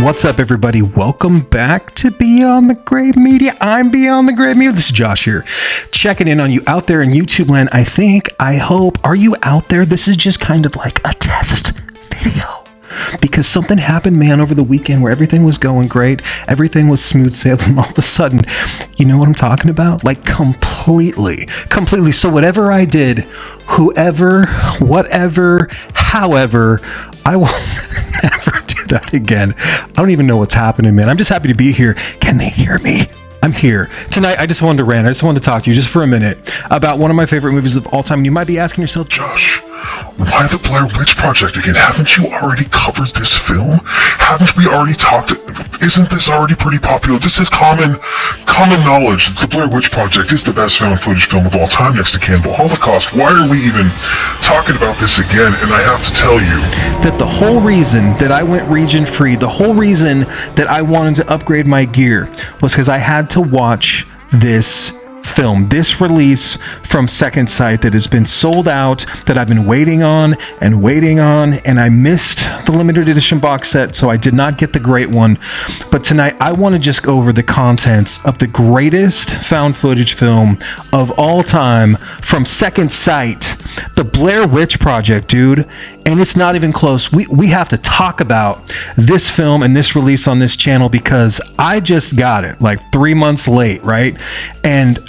What's up, everybody? Welcome back to Beyond the Grave Media. I'm Beyond the Grave Media. This is Josh here, checking in on you out there in YouTube land. I hope, are you out there? This is just kind of like a test video because something happened, man, over the weekend where everything was going great. Everything was smooth sailing. All of a sudden, you know what I'm talking about? Like completely. So whatever I did, whoever, whatever, however, I will never do that again. I don't even know what's happening, man. I'm just happy to be here. Can they hear me? I'm here. Tonight, I just wanted to rant. I just wanted to talk to you just for a minute about one of my favorite movies of all time. And you might be asking yourself, Josh, why the Blair Witch Project again? Haven't you already covered this film? Haven't we already talked? Isn't this already pretty popular? This is common knowledge that the Blair Witch Project is the best found footage film of all time next to Cannibal Holocaust. Why are we even talking about this again? And I have to tell you that the whole reason that I went region free, the whole reason that I wanted to upgrade my gear was because I had to watch this film, this release from Second Sight that has been sold out, that I've been waiting on, and I missed the limited edition box set, so I did not get the great one. But tonight I want to just go over the contents of the greatest found footage film of all time from Second Sight, the Blair Witch Project, dude. And it's not even close. We have to talk about this film and this release on this channel because I just got it like 3 months late, right? And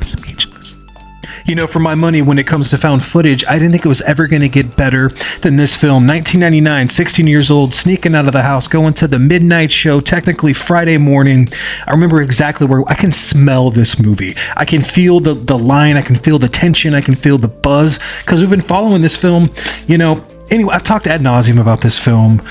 speechless. You know, for my money, when it comes to found footage, I didn't think it was ever going to get better than this film. 1999, 16 years old, sneaking out of the house, going to the midnight show, technically Friday morning. I remember exactly where I can smell this movie. I can feel the line. I can feel the tension. I can feel the buzz because we've been following this film, you know. Anyway, I've talked ad nauseum about this film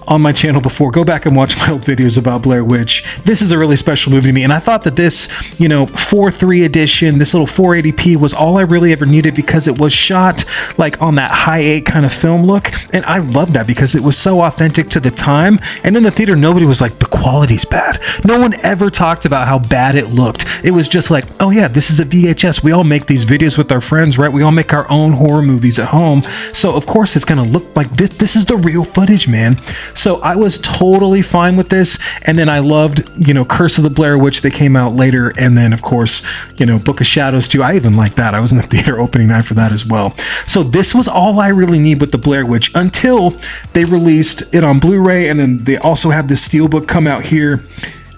on my channel before. Go back and watch my old videos about Blair Witch. This is a really special movie to me, and I thought that this, 4:3 edition, this little 480p was all I really ever needed because it was shot like on that high 8 kind of film look, and I love that because it was so authentic to the time. And in the theater, nobody was like, the quality's bad. No one ever talked about how bad it looked. It was just like, oh yeah, this is a VHS. We all make these videos with our friends, right? We all make our own horror movies at home, so of course it's gonna look like this is the real footage, man. So I was totally fine with this. And then I loved, Curse of the Blair Witch that came out later. And then of course, Book of Shadows too. I even liked that. I was in the theater opening night for that as well. So this was all I really need with the Blair Witch until they released it on Blu-ray. And then they also have this steelbook come out here.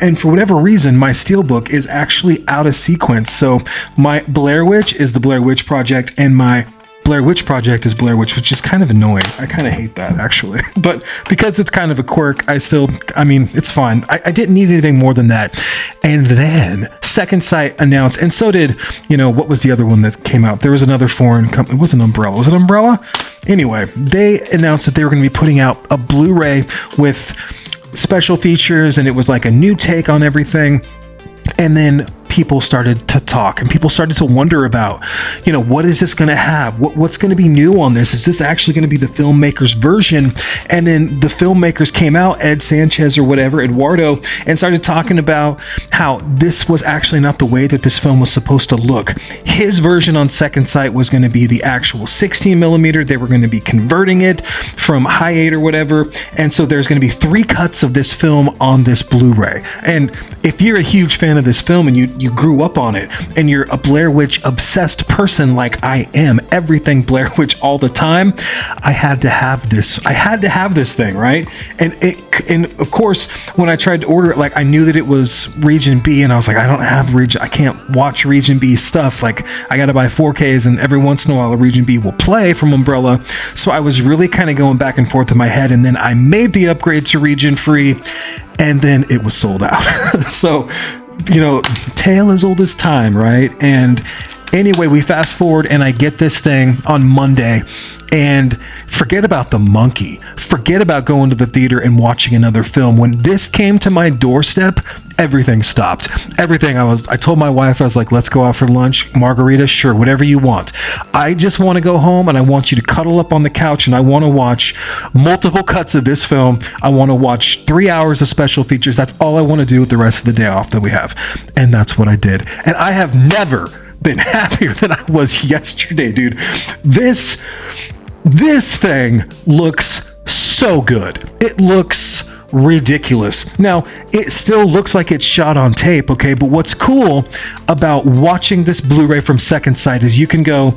And for whatever reason, my steelbook is actually out of sequence. So my Blair Witch is the Blair Witch Project, and my Blair Witch Project is Blair Witch, which is kind of annoying. I kind of hate that, actually. But because it's kind of a quirk, it's fine. I didn't need anything more than that. And then Second Sight announced, and so did, what was the other one that came out? There was another foreign company. It wasn't Umbrella. Was it Umbrella? Anyway, they announced that they were going to be putting out a Blu-ray with special features, and it was like a new take on everything. And then people started to talk and people started to wonder about, what is this going to have? What's going to be new on this? Is this actually going to be the filmmaker's version? And then the filmmakers came out, Ed Sanchez or whatever, Eduardo, and started talking about how this was actually not the way that this film was supposed to look. His version on Second Sight was going to be the actual 16 millimeter. They were going to be converting it from high 8 or whatever. And so there's going to be 3 cuts of this film on this Blu-ray. And if you're a huge fan of this film and you grew up on it and you're a Blair Witch obsessed person like I am, everything Blair Witch all the time, I had to have this. I had to have this thing, right? And of course, when I tried to order it, like I knew that it was Region B, and I was like, I can't watch Region B stuff. Like I got to buy 4Ks, and every once in a while, a Region B will play from Umbrella. So I was really kind of going back and forth in my head, and then I made the upgrade to Region Free, and then it was sold out. So, tale as old as time, right? And anyway, we fast forward and I get this thing on Monday, and forget about the monkey. Forget about going to the theater and watching another film. When this came to my doorstep, everything stopped. Everything. I told my wife, I was like, let's go out for lunch, margarita, sure, whatever you want. I just want to go home and I want you to cuddle up on the couch and I want to watch multiple cuts of this film. I want to watch 3 hours of special features. That's all I want to do with the rest of the day off that we have. And that's what I did. And I have never been happier than I was yesterday, dude. This thing looks so good. It looks ridiculous. Now, it still looks like it's shot on tape, okay? But what's cool about watching this Blu-ray from Second Sight is you can go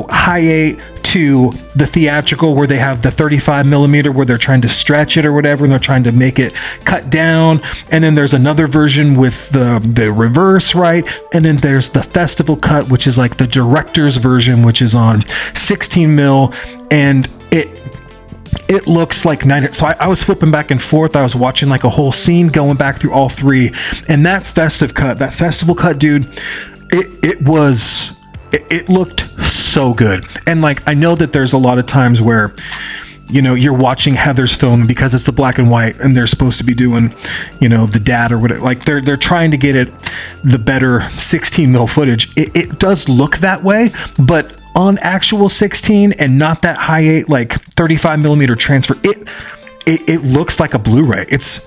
high 8 to the theatrical where they have the 35 millimeter where they're trying to stretch it or whatever, and they're trying to make it cut down. And then there's another version with the reverse, right? And then there's the festival cut, which is like the director's version, which is on 16 mil, and it looks like night. So I was flipping back and forth. I was watching like a whole scene, going back through all three, and that festival cut, dude, it looked so good. And like, I know that there's a lot of times where, you know, you're watching Heather's film, and because it's the black and white and they're supposed to be doing, you know, the dad or whatever, like they're trying to get it the better 16 mil footage. It does look that way, but on actual 16 and not that high 8 like 35 millimeter transfer, it looks like a Blu-ray. It's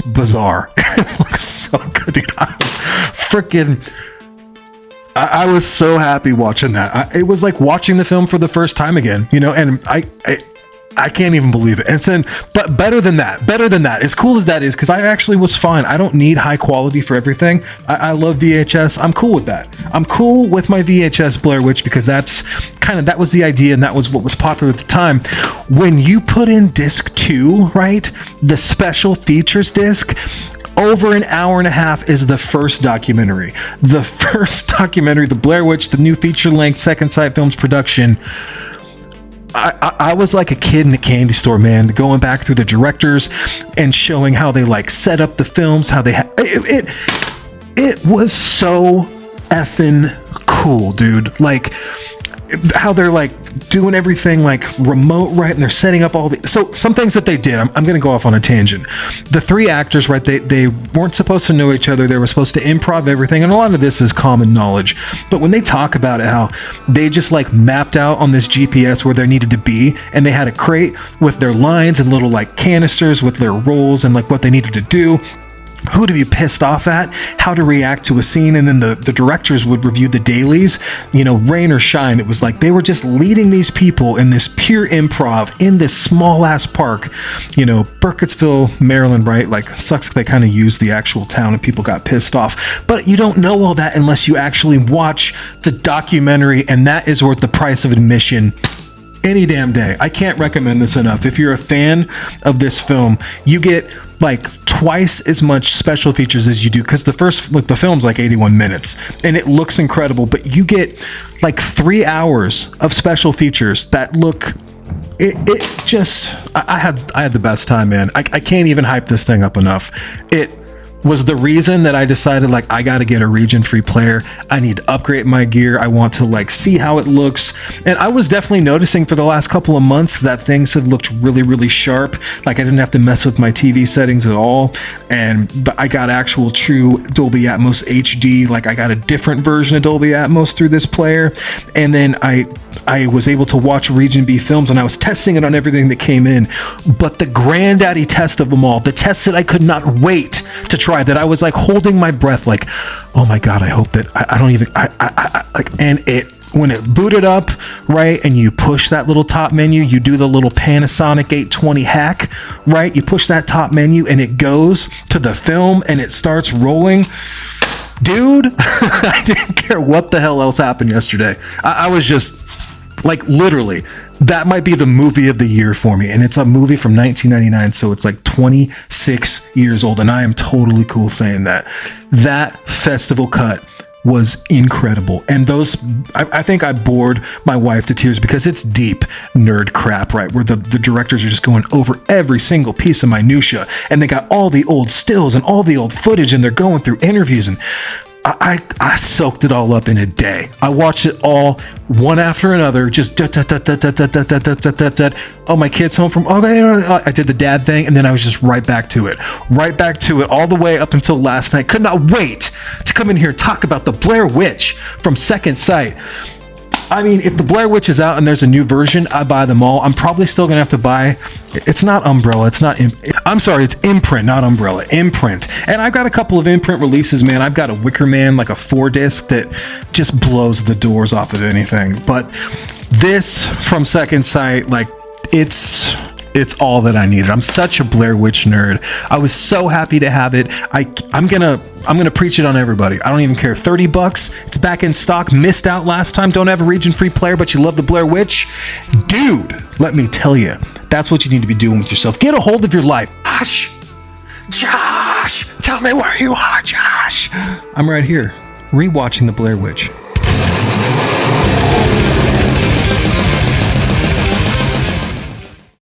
bizarre. It looks so good, dude. I was so happy watching that. It was like watching the film for the first time again, you know, and I can't even believe it. And then, but better than that, as cool as that is, because I actually was fine. I don't need high quality for everything. I love VHS. I'm cool with that. I'm cool with my VHS Blair Witch, because that was the idea, and that was what was popular at the time. When you put in disc 2, right, the special features disc, over an hour and a half is the first documentary. The Blair Witch, the new feature-length Second Sight Films production. I was like a kid in a candy store, man, going back through the directors and showing how they like set up the films, how they it was so effing cool, dude. Like how they're like doing everything like remote, right? And they're setting up all the, so some things that they did, I'm going to go off on a tangent. The three actors, right? They weren't supposed to know each other. They were supposed to improv everything. And a lot of this is common knowledge, but when they talk about it, how they just like mapped out on this GPS where they needed to be. And they had a crate with their lines and little like canisters with their roles and like what they needed to do, who to be pissed off at, how to react to a scene, and then the directors would review the dailies, you know, rain or shine. It was like they were just leading these people in this pure improv in this small ass park, you know, Burkittsville, Maryland, right? Like, sucks they kind of used the actual town and people got pissed off. But you don't know all that unless you actually watch the documentary, and that is worth the price of admission any damn day. I can't recommend this enough. If you're a fan of this film, you get like twice as much special features as you do, because the film's like 81 minutes and it looks incredible, but you get like 3 hours of special features that look, it just, I had the best time, man. I can't even hype this thing up enough. It was the reason that I decided, like, I got to get a region-free player. I need to upgrade my gear. I want to, like, see how it looks. And I was definitely noticing for the last couple of months that things have looked really, really sharp. Like, I didn't have to mess with my TV settings at all. But I got actual true Dolby Atmos HD. Like, I got a different version of Dolby Atmos through this player. And then I was able to watch Region B films, and I was testing it on everything that came in. But the granddaddy test of them all, the test that I could not wait to try, that I was like holding my breath, like, oh my God, I hope that I don't even, and it, when it booted up, right, and you push that little top menu, you do the little Panasonic 820 hack, right, you push that top menu and it goes to the film and it starts rolling. Dude, I didn't care what the hell else happened yesterday. I was just like, literally, that might be the movie of the year for me. And it's a movie from 1999, so it's like 26 years old. And I am totally cool saying that. That festival cut was incredible. And I think I bored my wife to tears, because it's deep nerd crap, right? Where the directors are just going over every single piece of minutia. And they got all the old stills and all the old footage, and they're going through interviews, and I soaked it all up in a day. I watched it all one after another, just oh, my kid's home from, okay, I did the dad thing, and then I was just right back to it all the way up until last night. Could not wait to come in here and talk about the Blair Witch from Second Sight. I mean, if the Blair Witch is out and there's a new version, I buy them all. I'm probably still gonna have to buy, it's not Umbrella, it's Imprint, not Umbrella, Imprint. And I've got a couple of Imprint releases, man. I've got a Wicker Man, like a 4-disc that just blows the doors off of anything. But this from Second Sight, like, it's It's all that I needed. I'm such a Blair Witch nerd. I was so happy to have it. I'm gonna preach it on everybody. I don't even care. $30. It's back in stock. Missed out last time. Don't have a region free player, but you love the Blair Witch, dude. Let me tell you, that's what you need to be doing with yourself. Get a hold of your life. Josh, tell me where you are, Josh. I'm right here, rewatching the Blair Witch.